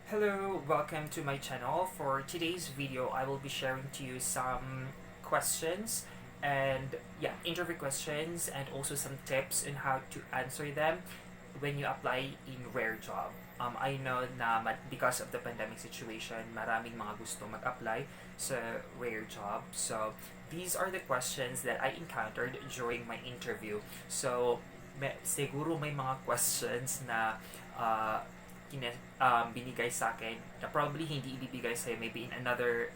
Hello, welcome to my channel. For today's video, I will be sharing to you some questions and interview questions and also some tips on how to answer them when you apply in Rarejob. I know na because of the pandemic situation, maraming mga gusto mag-apply sa Rarejob. So, these are the questions that I encountered during my interview. So, siguro may mga questions na uh, binigay sa akin na probably hindi ibibigay sa'yo maybe in another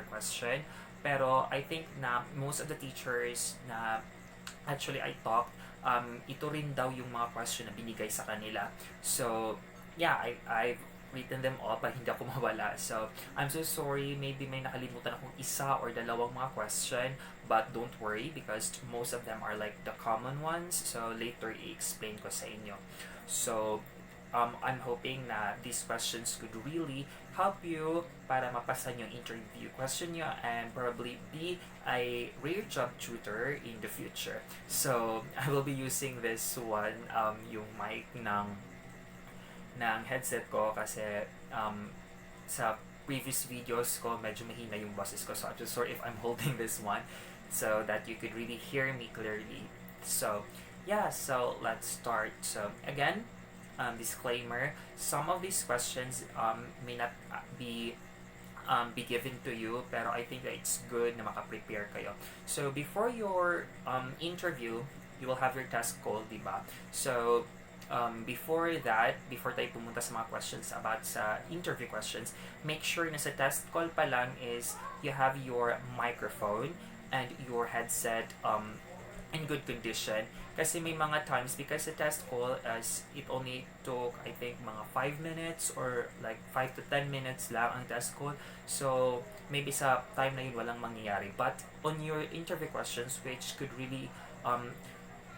question. Pero I think na most of the teachers na actually I talked, ito rin daw yung mga question na binigay sa kanila. So, I've written them all but hindi ako mawala. So, I'm so sorry. Maybe may nakalimutan akong isa or dalawang mga question. But don't worry because most of them are like the common ones. So, later i-explain ko sa inyo. So, I'm hoping na these questions could really help you para mapasan yung interview question nyo and probably be a Rarejob Tutor in the future. So, I will be using this one, yung mic ng headset ko kasi sa previous videos ko medyo mahina yung boses ko. So, I'm just sorry if I'm holding this one so that you could really hear me clearly. So, so let's start. So, again, disclaimer, some of these questions may not be given to you, pero I think that it's good na makaprepare kayo. So, before your interview, you will have your test call, diba? So, before tayo pumunta sa mga questions about sa interview questions, make sure na sa test call pa lang is you have your microphone and your headset in good condition. Kasi may mga times, because the test call as it only took, I think, mga 5 minutes or like 5 to 10 minutes lang ang test call. So, maybe sa time na yun walang mangyayari. But on your interview questions, which could really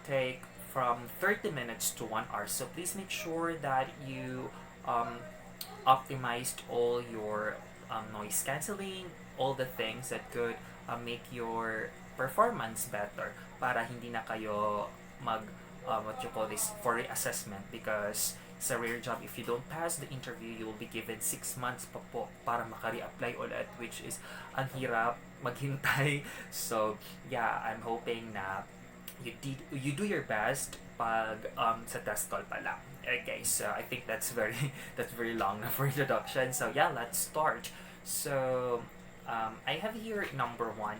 take from 30 minutes to 1 hour. So, please make sure that you optimized all your noise cancelling, all the things that could make your performance better para hindi na kayo what you call this, for reassessment, because sa Rarejob, if you don't pass the interview, you will be given 6 months pa po para maka-reapply ulit, which is ang hirap maghintay. So, I'm hoping na you do your best pag sa test call pa lang. Okay, so I think that's very long na for introduction. So, let's start. So, I have here number 1.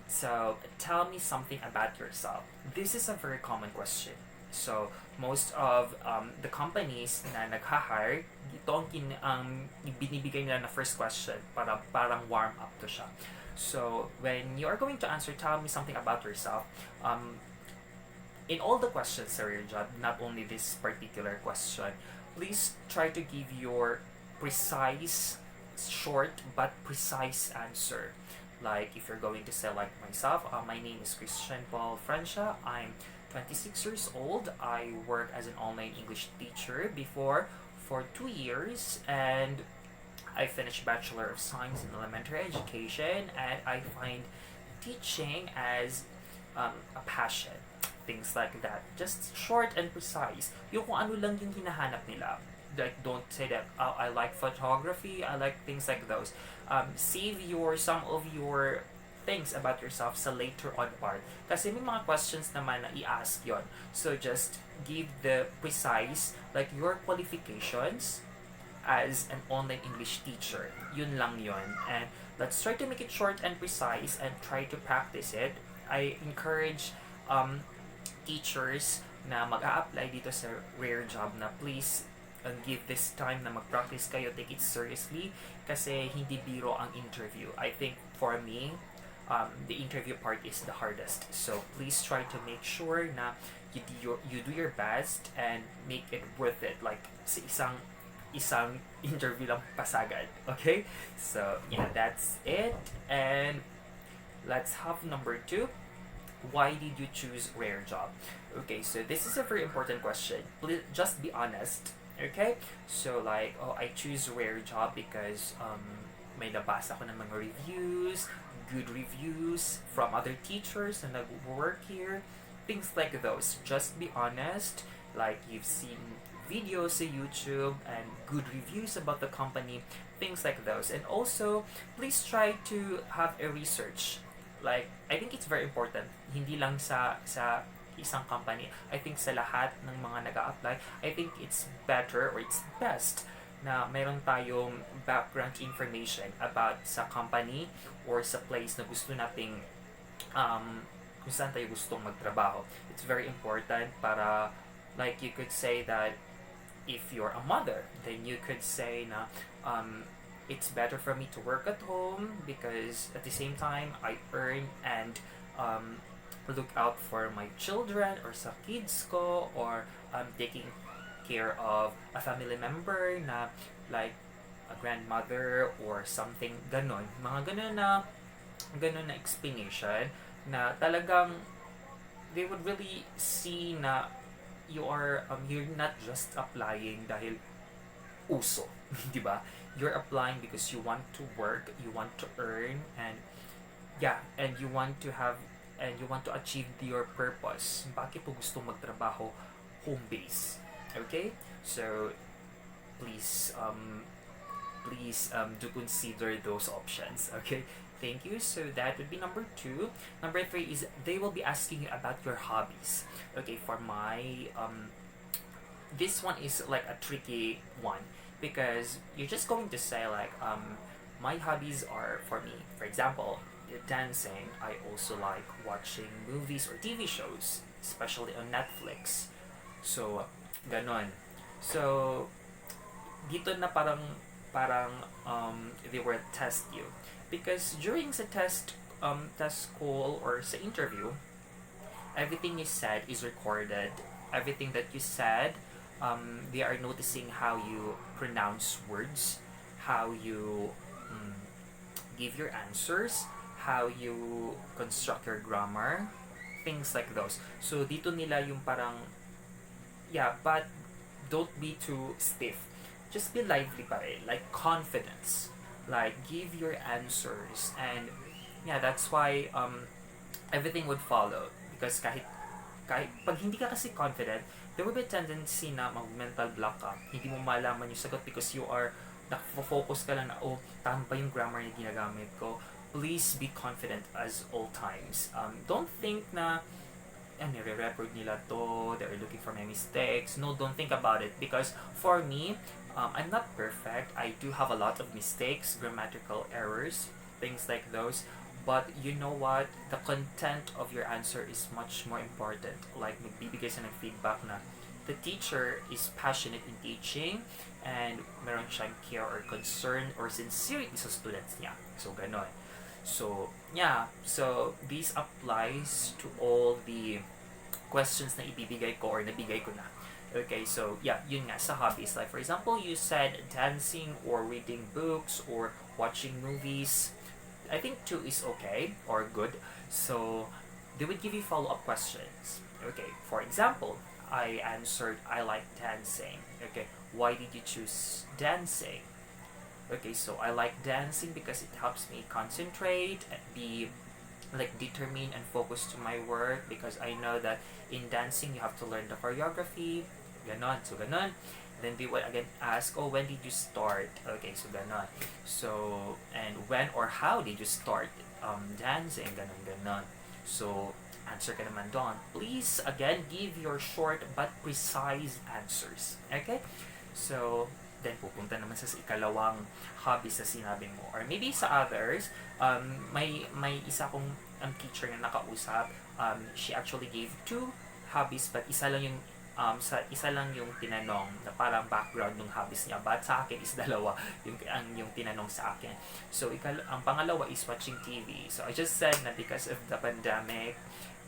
So, tell me something about yourself. This is a very common question. So, most of the companies na nag-hire, ito ang binibigay nila na first question para parang warm up to siya. So, when you are going to answer, tell me something about yourself. In all the questions sa Rarejob, not only this particular question, please try to give your precise, short but precise answer. Like if you're going to say like myself, my name is Christian Paul Francia. I'm 26 years old. I work as an online English teacher before for 2 years, and I finished Bachelor of Science in Elementary Education, and I find teaching as a passion. Things like that. Just short and precise. Yung kung ano lang yung hinahanap nila. Like, don't say that I like photography, I like things like those. Save some of your things about yourself sa later on part. Kasi may mga questions naman na i-ask yon. So just give the precise, like your qualifications as an online English teacher. Yun lang yon. And let's try to make it short and precise and try to practice it. I encourage teachers na mag-a-apply dito sa Rarejob na please give this time na mag-practice kayo, take it seriously kasi hindi biro ang interview. I think for me, the interview part is the hardest. So please try to make sure na you do your best and make it worth it. Like sa isang interview lang pasagad. Okay? So that's it. And let's have number 2. Why did you choose Rarejob? Okay, so this is a very important question. Please just be honest. Okay? So like, I choose Rarejob because may nabasa ko ng mga reviews, good reviews from other teachers na nag-work here. Things like those. Just be honest. Like, you've seen videos sa YouTube and good reviews about the company, things like those. And also, please try to have a research. Like, I think it's very important, hindi lang sa isang company. I think sa lahat ng mga nag-a-apply, I think it's better or it's best na meron tayong background information about sa company or sa place na gusto nating kung saan tayo gustong magtrabaho. It's very important para, like, you could say that if you're a mother, then you could say na it's better for me to work at home because at the same time I earn and look out for my children or sa kids ko, or taking care of a family member na like a grandmother or something, ganon. Mga ganon na explanation na talagang they would really see na you're not just applying dahil uso, di ba? You're applying because you want to work, you want to earn, and yeah, and you want to achieve your purpose. Bakit po gusto magtrabaho home base? Okay? So please do consider those options. Okay? Thank you. So that would be number 2. Number 3 is they will be asking you about your hobbies. Okay, for my this one is like a tricky one because you're just going to say like my hobbies are, for me, for example, dancing. I also like watching movies or TV shows, especially on Netflix. So ganon. So dito na parang they will test you because during the test call or sa interview, everything you said is recorded. Everything that you said, they are noticing how you pronounce words, how you give your answers, how you construct your grammar, things like those. So dito nila yung parang, yeah, but don't be too stiff. Just be lively pa rin, like confidence. Like give your answers, and yeah, that's why everything would follow because kahit pag hindi ka kasi confident, there will be a tendency na mag-mental block ka. Hindi mo malaman yung sagot because you are nakafocus ka lang na, oh, tama ba yung grammar na ginagamit ko? Please be confident as all times. Don't think na nire-record nila to, they're looking for my mistakes. No, don't think about it because for me, I'm not perfect. I do have a lot of mistakes, grammatical errors, things like those. But you know what? The content of your answer is much more important. Like, magbibigay siya ng feedback na the teacher is passionate in teaching and meron siyang care or concern or sincerity sa students niya. So, ganon. So, yeah. So, this applies to all the questions na ibibigay ko or nabigay ko na. Okay, so yeah, yun nga, sa hobbies. Like for example, you said dancing or reading books or watching movies. I think 2 is okay or good. So they would give you follow-up questions. Okay, for example, I answered I like dancing. Okay, why did you choose dancing? Okay, so I like dancing because it helps me concentrate and be like determined and focused to my work because I know that in dancing you have to learn the choreography, ganon, so ganon. Then they would again ask, oh, when did you start? Okay, so ganon. So, and when or how did you start dancing? Ganon, ganon. So, answer ka naman doon. Please, again, give your short but precise answers. Okay? So, then pupunta naman sa ikalawang hobbies na sinabi mo. Or maybe sa others, may isa kong teacher na nakausap. She actually gave 2 hobbies but isa lang yung tinanong na parang background ng hobbies niya, but sa akin is dalawa yung tinanong sa akin. So ang pangalawa is watching TV. So I just said na because of the pandemic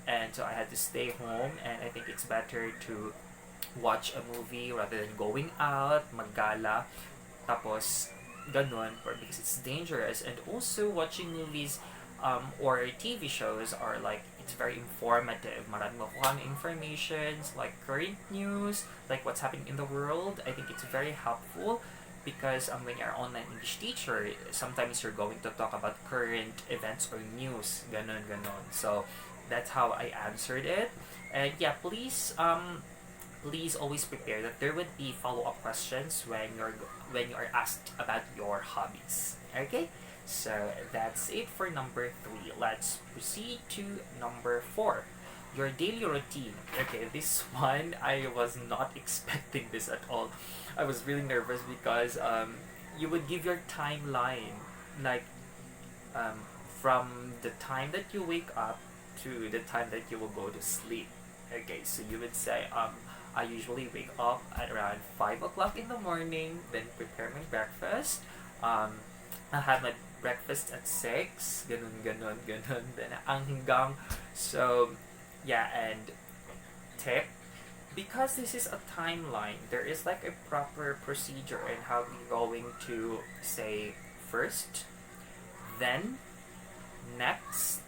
and so I had to stay home and I think it's better to watch a movie rather than going out, maggala, tapos ganun, because it's dangerous. And also watching movies or TV shows are like, it's very informative. Maraming makuha informations like current news, like what's happening in the world. I think it's very helpful because when you're an online English teacher, sometimes you're going to talk about current events or news, ganon. So that's how I answered it. And yeah, please please always prepare that there would be follow-up questions when you are asked about your hobbies. Okay, so that's it for number 3. Let's proceed to number 4. Your daily routine. Okay, this one I was not expecting this at all. I was really nervous because you would give your timeline, like um, from the time that you wake up to the time that you will go to sleep. Okay, so you would say, I usually wake up at around 5 o'clock in the morning, then prepare my breakfast. I have my breakfast at 6, ganun, ganun, ganun, then hanggang, so, yeah, and tip, because this is a timeline, there is like a proper procedure in how you're going to say first, then, next,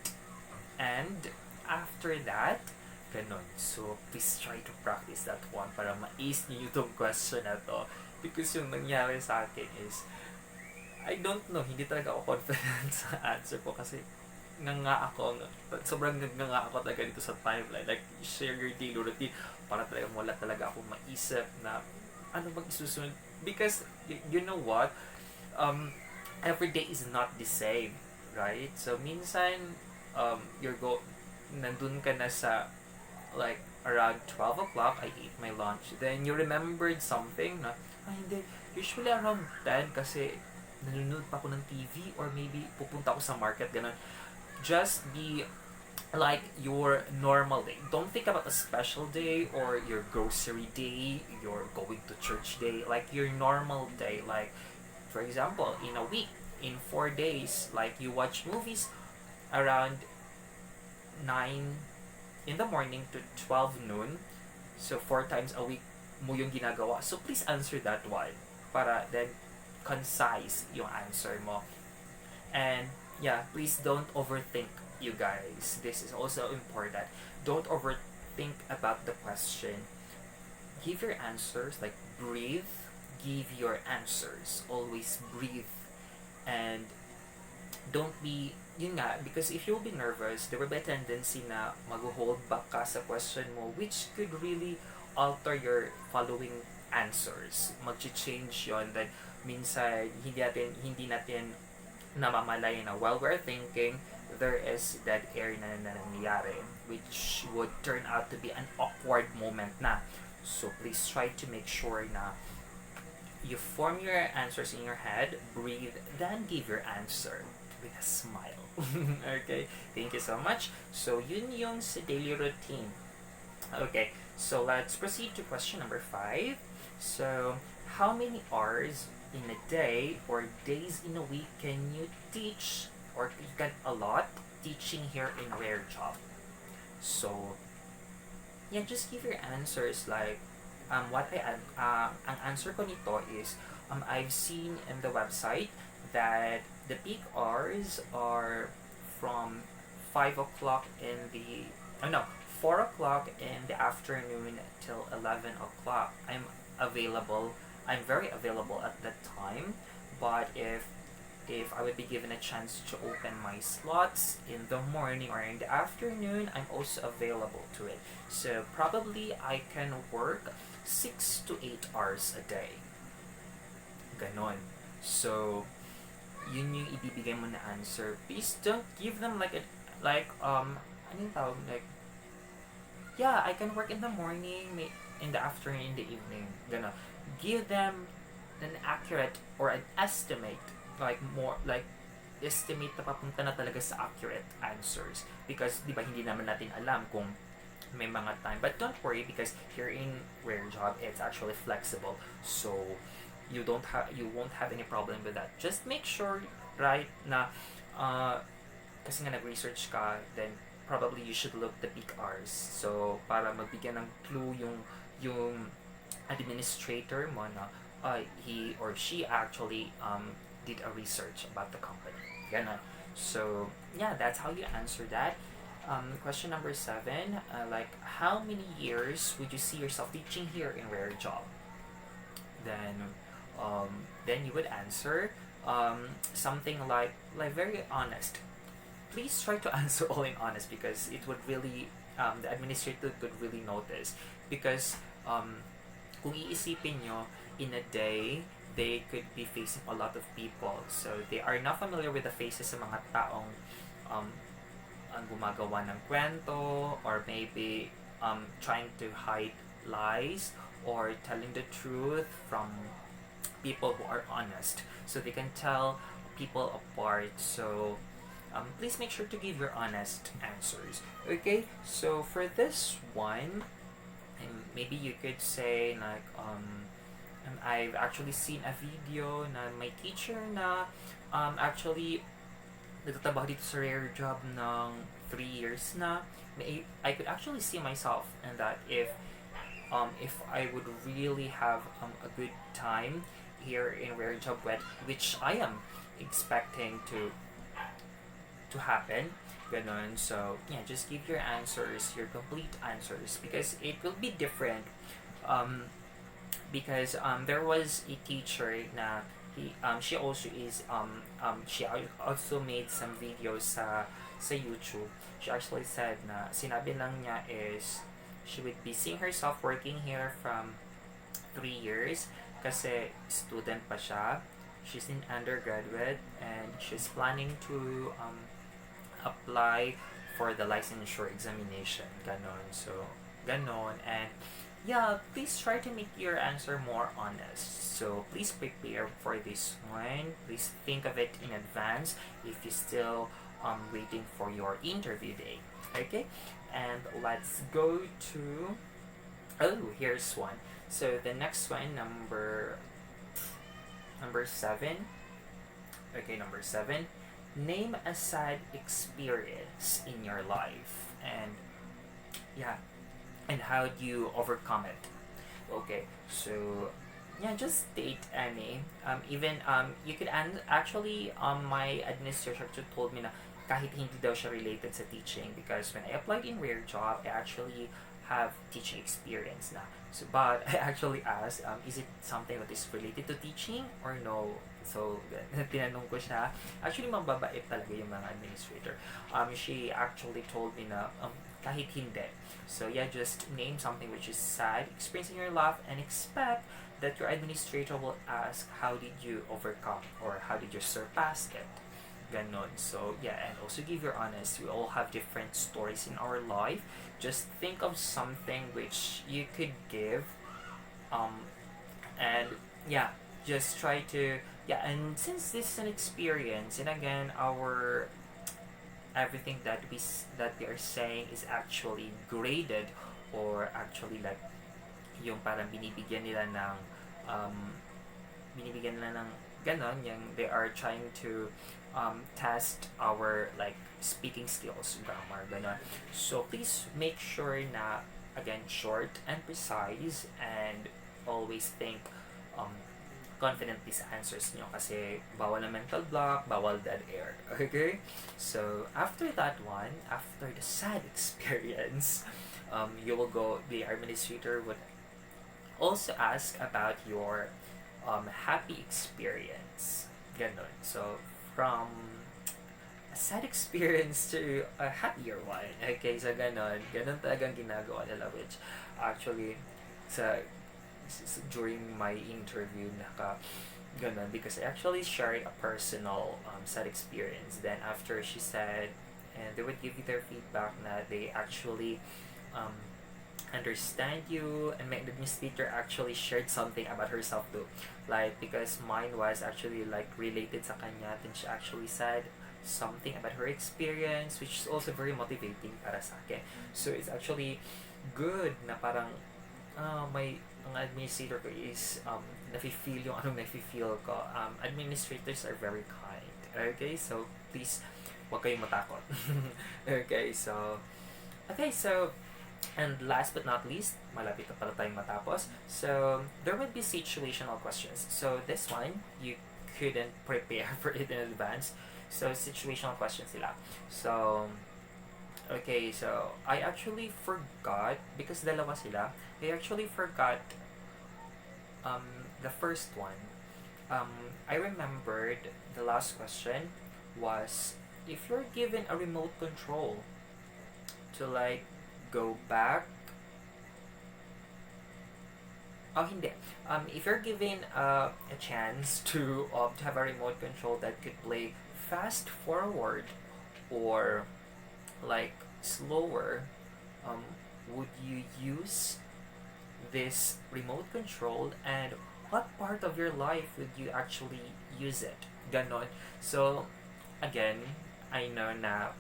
and after that, ganon. So, please try to practice that one para ma-ace niyo itong question na to. Because yung nangyari sa akin is, I don't know, hindi talaga ako confident sa answer ko kasi sobrang nga ako talaga dito sa timeline. Like, share your daily routine para talaga wala talaga ako maisip na ano bang isusunod. Because, you know what? Every day is not the same, right? So, minsan, nandun ka na sa like around 12 o'clock, I ate my lunch. Then you remembered something na, hindi, usually around 10 kasi nanonood pa ako ng TV or maybe pupunta ako sa market, ganun. Just be like your normal day. Don't think about a special day or your grocery day, your going to church day, like your normal day. Like, for example, in a week, in 4 days, like you watch movies around 9 in the morning to 12 noon. So, 4 times a week mo yung ginagawa. So, please answer that one para then concise yung answer mo. And, yeah, please don't overthink, you guys. This is also important. Don't overthink about the question. Give your answers, like breathe. Give your answers. Always breathe. And don't be, yun nga, because if you'll be nervous, there will be a tendency na mag-hold back ka sa question mo, which could really alter your following answers. Mag-change yon, that minsan hindi natin namamalay na while we're thinking, there is that air na nangyayari, which would turn out to be an awkward moment na. So please try to make sure na you form your answers in your head, breathe, then give your answer with a smile. Okay, thank you so much. So, yun yung sa daily routine. Okay, so let's proceed to question number 5. So, how many hours in a day or days in a week can you teach or you get a lot teaching here in Rarejob? So, yeah, just give your answers like, ang answer ko nito is, I've seen in the website that the peak hours are from 5 o'clock in the, 4 o'clock in the afternoon till 11 o'clock. I'm very available at that time, but if I would be given a chance to open my slots in the morning or in the afternoon, I'm also available to it. So probably I can work 6 to 8 hours a day. Ganon. So, yun yung ibibigay mo na answer. Please don't give them like anong tawag, like, yeah, I can work in the morning, in the afternoon, in the evening. Ganon. Give them an accurate or an estimate, like more, like, estimate na papunta na talaga sa accurate answers. Because, di ba, hindi naman natin alam kung may mga time. But don't worry, because here in Rarejob, it's actually flexible. So, you won't have any problem with that. Just make sure, right, na, kasi nga nag-research ka, then probably you should look the peak hours. So, para magbigyan ng clue yung administrator mo na, he or she actually did a research about the company. Ganon. So, yeah, that's how you answer that. Question number 7, like, how many years would you see yourself teaching here in Rarejob? Then you would answer something like very honest. Please try to answer all in honest, because it would really the administrator could really notice, because kung iisipin nyo, in a day, they could be facing a lot of people. So, they are not familiar with the faces ng mga taong um, ang gumagawa ng kwento, or maybe trying to hide lies or telling the truth from people who are honest. So, they can tell people apart. So, please make sure to give your honest answers. Okay, so for this one, and maybe you could say like I've actually seen a video na may teacher na actually nagtatrabaho dito sa Rarejob ng 3 years na. I could actually see myself in that if I would really have a good time here in Rarejob, which I am expecting to happen. Ganon. So, yeah, just give your answers, your complete answers, because it will be different. Because there was a teacher na she also is she also made some videos sa YouTube. She actually said na sinabi lang niya is she would be seeing herself working here from 3 years kasi student pa siya. She's in undergraduate and she's planning to apply for the licensure examination. Ganon. So, ganon. And yeah, please try to make your answer more honest. So, please prepare for this one. Please think of it in advance if you're still waiting for your interview day. Okay? And let's go to... Oh, here's one. So, the next one, number 7. Okay, number 7. Name a sad experience in your life, and yeah, and how do you overcome it? Okay, so yeah, just state any. Even you could actually my administrator told me na kahit hindi daw siya related sa teaching, because when I applied in Rarejob, I actually have teaching experience na. So, but I actually asked, is it something that is related to teaching or no? So, tinanong ko siya. Actually, mababait talaga yung mga administrator. She actually told me na kahit hindi. So, yeah, just name something which is sad, experience in your life, and expect that your administrator will ask, how did you overcome or how did you surpass it? Ganon. So, yeah, and also give your honest. We all have different stories in our life. Just think of something which you could give. And, yeah, just try to... Yeah, and since this is an experience, and again, our... everything that we are saying is actually graded, or actually like yung parang binibigyan nila ng ganon, yung they are trying to test our like speaking skills, grammar, ganon. So please make sure na again short and precise, and always think confident these answers nyo, kasi bawal na mental block, bawal dead air. Okay? So, after that one, after the sad experience, you will go, the administrator would also ask about your happy experience. Ganon. So, from a sad experience to a happier one. Okay, so ganon. Ganon talagang ginagawa nila, which actually, sa during my interview ganon, because I actually shared a personal sad experience. Then after she said, and they would give you their feedback na they actually understand you, and my administrator actually shared something about herself too, like because mine was actually like related sa kanya, then she actually said something about her experience, which is also very motivating para sa akin. So it's actually good na parang ang administrator ko is nafe-feel yung anong nafe-feel ko. Administrators are very kind. Okay, so please wag kayong matakot. Okay, so and last but not least, malapit na pala tayong matapos. So there would be situational questions. So this one you couldn't prepare for it in advance. So situational questions sila. So okay, so I actually forgot, because dalawa sila. I actually forgot the first one. I remembered the last question was, if you're given a remote control to like go back Oh, hindi. If you're given a chance to have a remote control that could play fast forward or like slower, um, would you use this remote control, and what part of your life would you actually use it? Ganon. So, again, I know na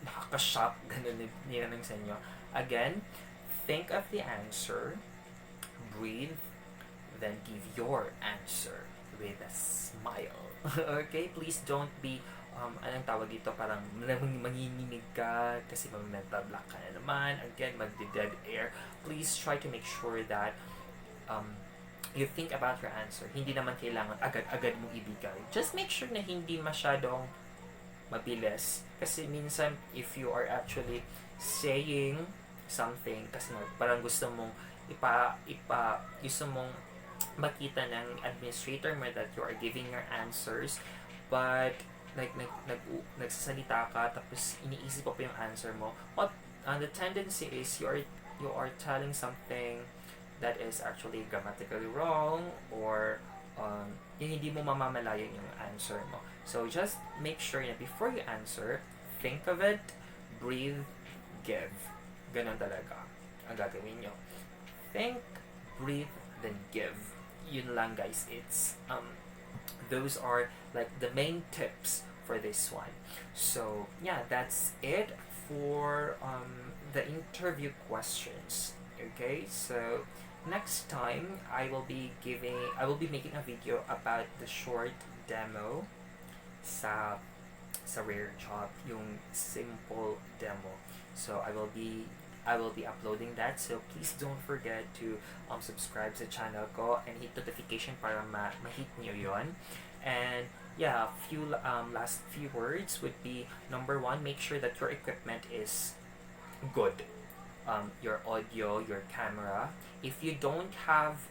nakaka-shock ganun ninanong sa inyo. Again, think of the answer, breathe, then give your answer with a smile. Okay? Please don't be anong tawag dito, parang manginginig ka kasi mental block ka na naman. Again, magde-dead air. Please try to make sure that um, you think about your answer. Hindi naman kailangan agad-agad mong ibigay. Just make sure na hindi masyadong mabilis. Kasi minsan, if you are actually saying something, kasi parang gusto mong gusto mong makita ng administrator mo that you are giving your answers, but nagsasalita ka tapos iniisip pa yung answer mo, what the tendency is you are telling something that is actually grammatically wrong, or yung hindi mo mamamalayan yung answer mo. So just make sure na before you answer, think of it, breathe, give. Ganon talaga ang gagawin nyo. Think, breathe, then give. Yun lang guys. It's those are like the main tips for this one. So yeah, that's it for the interview questions. Okay, so next time I will be making a video about the short demo sa Rarejob, yung simple demo. So I will be uploading that, so please don't forget to subscribe sa channel ko and hit notification para ma-hit nyo yon. And yeah, last few words would be, number one, make sure that your equipment is good. Your audio, your camera. If you don't have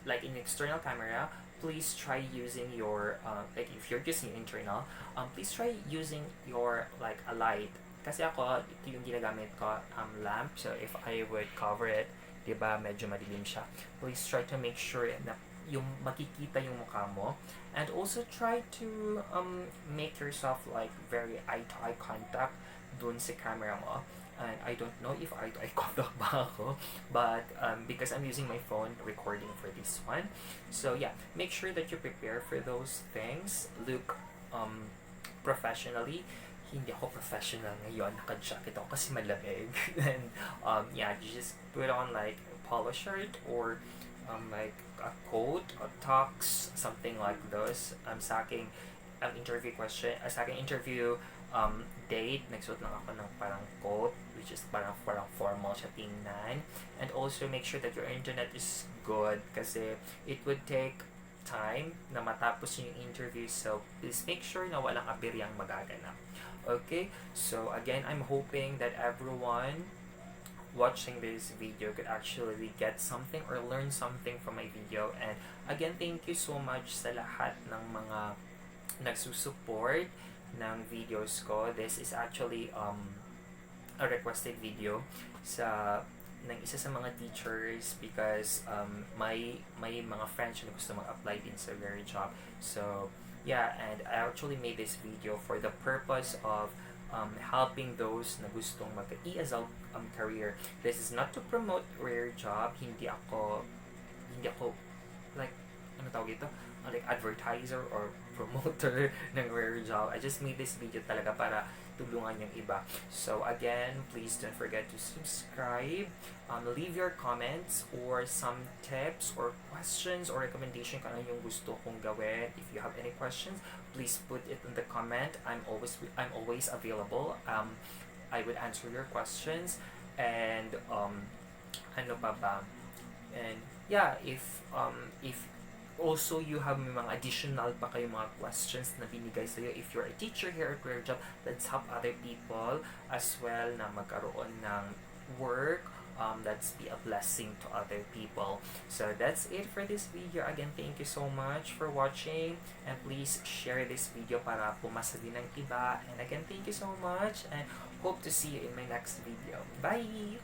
like an external camera, please try using your like if you're using internal, please try using your like a light. Kasi ako, ito yung ginagamit ko, lamp. So if I would cover it, diba, medyo madilim siya. Please try to make sure na yung makikita yung mukha mo. And also try to make yourself like very eye-to-eye contact dun sa camera mo. And I don't know if eye-to-eye contact ba ako, but because I'm using my phone recording for this one. So yeah, make sure that you prepare for those things. Look professionally. Hindi ako professional ngayon, naka-jacket ako kasi malamig. And yeah, you just put on like a polo shirt or like a coat, a tux, something like those. Sa aking sa aking interview date, nagsuot lang ako ng parang coat, which is parang formal siya tingnan. And also make sure that your internet is good kasi it would take time na matapos yung interview, so please make sure na walang abiryang magaganap. Okay, so again, I'm hoping that everyone watching this video could actually get something or learn something from my video. And again, thank you so much sa lahat ng mga nagsusupport ng videos ko. This is actually a requested video sa ng isa sa mga teachers because may mga friends na gusto mag-apply din sa Rarejob. So yeah, and I actually made this video for the purpose of helping those na gustong mag-ESL career. This is not to promote Rarejob. Hindi ako like ano tawag ito? Like advertiser or promoter ng Rarejob. I just made this video talaga para tulungan yung iba. So again, please don't forget to subscribe, leave your comments or some tips or questions or recommendation kung ano yung gusto kong gawin. If you have any questions, please put it in the comment. I'm always available. I would answer your questions. And ano pa ba? And yeah, if also you have mga additional pa kayong mga questions na binigay sa'yo, if you're a teacher here at Rarejob, let's help other people as well na magkaroon ng work. Let's be a blessing to other people. So that's it for this video. Again, thank you so much for watching, and please share this video para pumasa din ng iba. And again, thank you so much and hope to see you in my next video. Bye!